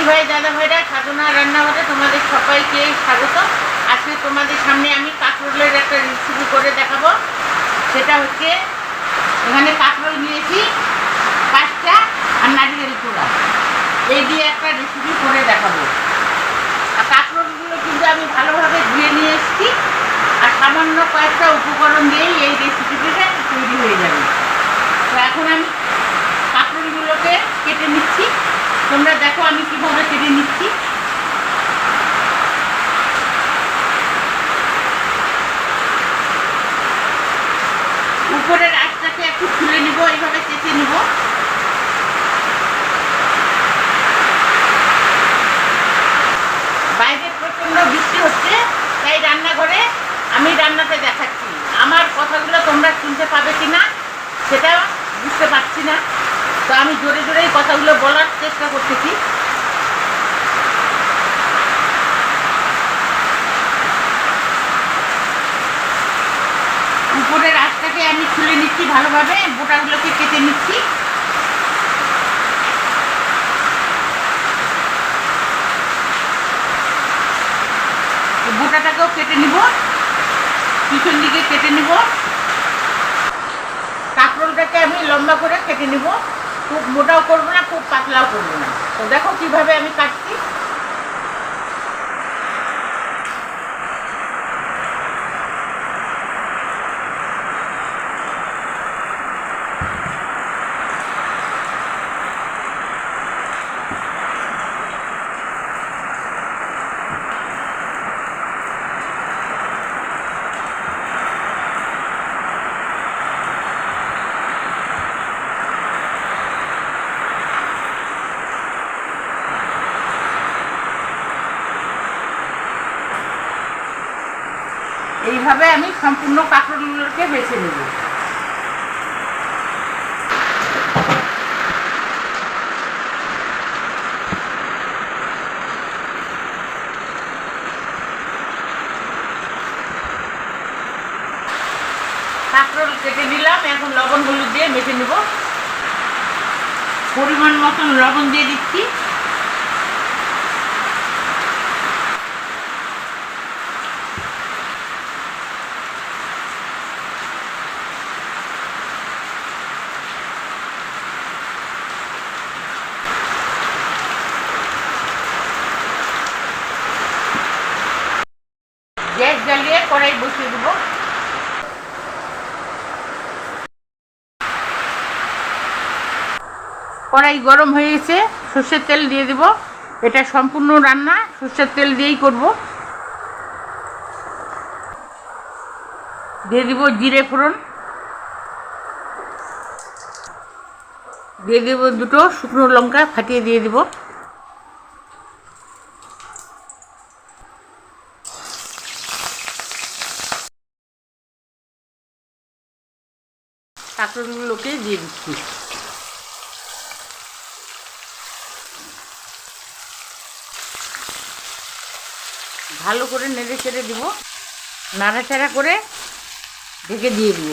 দিদিভাই দাদা ভাইরা সাধনা রান্নাঘরে তোমাদের সবাইকে স্বাগত। আজকে তোমাদের সামনে আমি কাঁকরোলের একটা রেসিপি করে দেখাবো। সেটা হচ্ছে এখানে কাঁকরোল নিয়েছি 5টা আর নারিকেল কোড়া, এই দিয়ে একটা রেসিপি করে দেখাবো। আর কাঁকরোলগুলো কিন্তু আমি ভালোভাবে ধুয়ে নিয়ে এসেছি, আর সামান্য কয়েকটা উপকরণ দিয়েই এই রেসিপিটা তৈরি হয়ে যাবে। তো এখন আমি কাঁকরোলগুলোকে কেটে নিচ্ছি, তোমরা দেখো আমি কিভাবে কেটে নিচ্ছি। উপরের আঁচটাকে একটু খুলে নিব, এইভাবে চেঁচে নিব। বাইরে প্রচণ্ড বৃষ্টি হচ্ছে, তাই রান্নাঘরে আমি রান্নাতে দেখাচ্ছি। আমার কথাগুলো তোমরা শুনতে পাবে কি না সেটা বুঝতে পারছি না, তো আমি জোরে জোরেই কথাগুলো বলার চেষ্টা করতেছি। উপরের আঁচটাকে আমি খুলে নিচ্ছি, ভালোভাবে বোটাগুলোকে কেটে নিচ্ছি। বোটাটাকেও কেটে নিব, পিছন দিকে কেটে নিব। কাঁকরোলটাকে আমি লম্বা করে কেটে নিব, খুব মোটাও করবো না, খুব পাতলাও করবো না। তো দেখো কিভাবে আমি কাটছি। এইভাবে আমি সম্পূর্ণ কাঁকরোলগুলোকে বেছে নেব। কাঁকরোল কেটে দিলাম, এখন লবণ হলুদ দিয়ে মেখে নেব। পরিমাণ মতন লবণ দিয়ে দিচ্ছি। গ্যাস জ্বালিয়ে কড়াই বসিয়ে দেবো। কড়াই গরম হয়ে গেছে, সর্ষের তেল দিয়ে দেব। এটা সম্পূর্ণ রান্না সর্ষের তেল দিয়েই করব। দিয়ে দিব জিরে ফোড়ন, দিয়ে দেব 2টো শুকনো লঙ্কা ফাটিয়ে দিয়ে দেব। কাঁকরোলগুলোকে দিয়ে দিচ্ছি। ভালো করে নেড়ে চেড়ে দিব, নাড়াচাড়া করে ঢেকে দিয়ে দিব।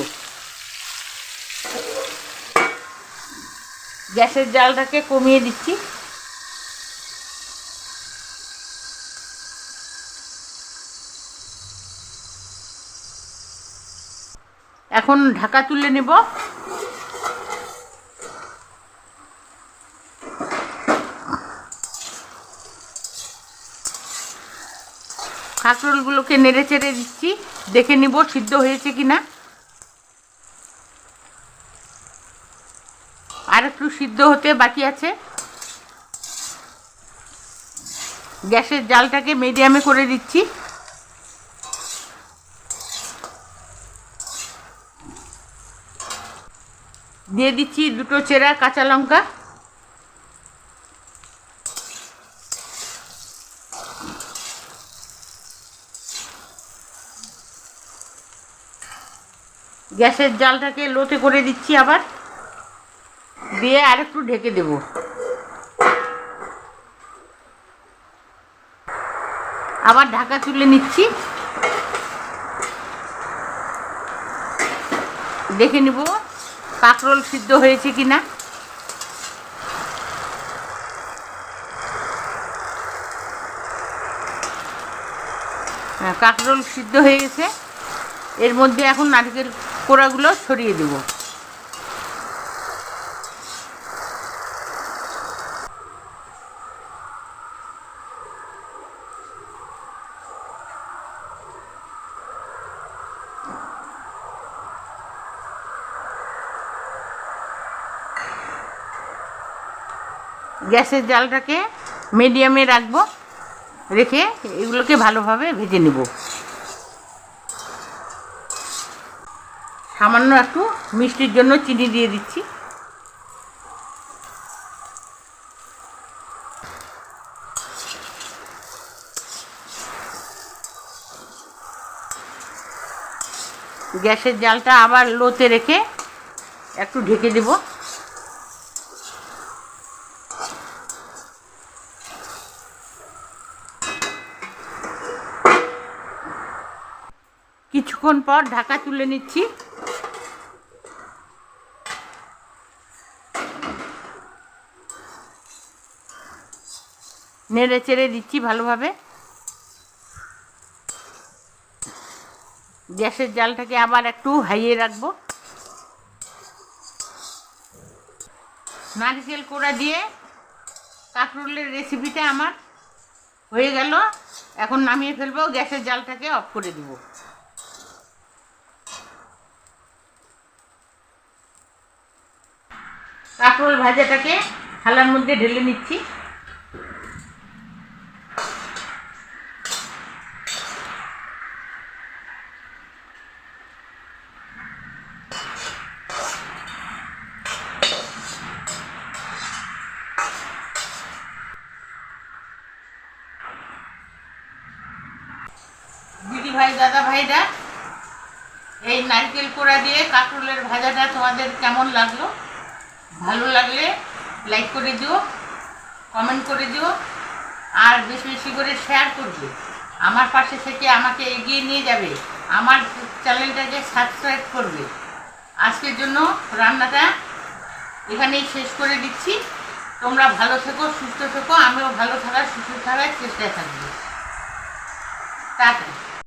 গ্যাসের জালটাকে কমিয়ে দিচ্ছি। এখন ঢাকা তুলে নেব। কাঁকরোলগুলোকে নেড়ে চেড়ে দিচ্ছি, দেখে নিব সিদ্ধ হয়েছে কিনা। আর একটু সিদ্ধ হতে বাকি আছে। গ্যাসের জালটাকে মিডিয়ামে করে দিচ্ছি। দিয়ে দিচ্ছি 2টো চেরা কাঁচা লঙ্কা। গ্যাসের জালটাকে লোতে করে দিচ্ছি, আবার দিয়ে আর একটু ঢেকে দেব। আবার ঢাকা তুলে নিচ্ছি, দেখে নিব কাঁকরোল সিদ্ধ হয়েছে কিনা। কাঁকরোল সিদ্ধ হয়ে গেছে। এর মধ্যে এখন নারকেল কোড়াগুলো ছড়িয়ে দেব। গ্যাসের জালটাকে মিডিয়ামে রাখবো, রেখে এগুলোকে ভালোভাবে ভেজে নেব। সামান্য একটু মিষ্টির জন্য চিনি দিয়ে দিচ্ছি। গ্যাসের জালটা আবার লোতে রেখে একটু ঢেকে দেব। কিছুক্ষণ পর ঢাকা তুলে নিচ্ছি। নেড়ে চেড়ে দিচ্ছি ভালোভাবে। গ্যাসের জালটাকে আবার একটু হাইয়ে রাখবো। নারকেল কোড়া দিয়ে কাঁকরোলের রেসিপিটা আমার হয়ে গেল। এখন নামিয়ে ফেলবো, গ্যাসের জালটাকে অফ করে দিব। কাঁকরোল ভাজাটাকে থালার মধ্যে ঢেলে নিচ্ছি। দিদি ভাই, দাদা ভাইরা, এই নারকেল কোড়া দিয়ে কাঁকরোলের ভাজাটা তোমাদের কেমন লাগলো? ভালো লাগলে লাইক করে দিও, কমেন্ট করে দিও, আর বেশি বেশি করে শেয়ার করবে। আমার পাশে থেকে আমাকে এগিয়ে নিয়ে যাবে, আমার চ্যানেলটাকে সাবস্ক্রাইব করবে। আজকের জন্য রান্নাটা এখানেই শেষ করে দিচ্ছি। তোমরা ভালো থেকো, সুস্থ থেকো, আমিও ভালো থাকার সুস্থ থাকার চেষ্টায় থাকবো। টাটা।